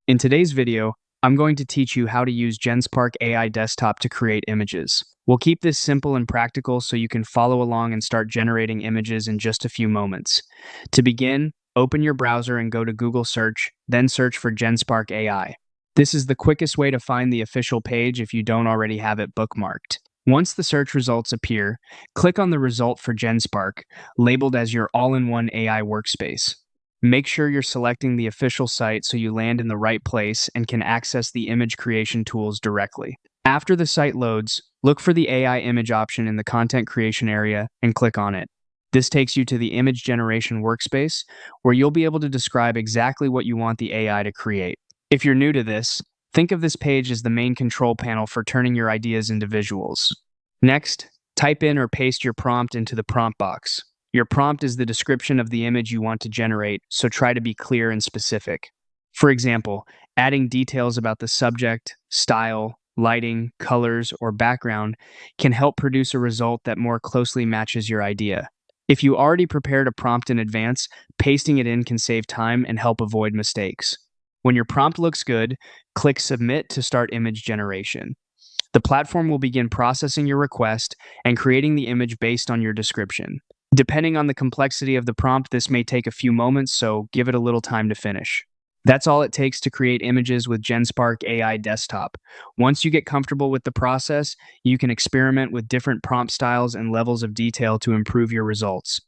In today's video, I'm going to teach you how to use Genspark AI Desktop to create images. We'll keep this simple and practical so you can follow along and start generating images in just a few moments. To begin, open your browser and go to Google Search, then search for Genspark AI. This is the quickest way to find the official page if you don't already have it bookmarked. Once the search results appear, click on the result for Genspark, labeled as your all-in-one AI workspace. Make sure you're selecting the official site so you land in the right place and can access the image creation tools directly. After the site loads, look for the AI image option in the content creation area and click on it. This takes you to the image generation workspace, where you'll be able to describe exactly what you want the AI to create. If you're new to this, think of this page as the main control panel for turning your ideas into visuals. Next, type in or paste your prompt into the prompt box. Your prompt is the description of the image you want to generate, so try to be clear and specific. For example, adding details about the subject, style, lighting, colors, or background can help produce a result that more closely matches your idea. If you already prepared a prompt in advance, pasting it in can save time and help avoid mistakes. When your prompt looks good, click Submit to start image generation. The platform will begin processing your request and creating the image based on your description. Depending on the complexity of the prompt, this may take a few moments, so give it a little time to finish. That's all it takes to create images with Genspark AI Desktop. Once you get comfortable with the process, you can experiment with different prompt styles and levels of detail to improve your results.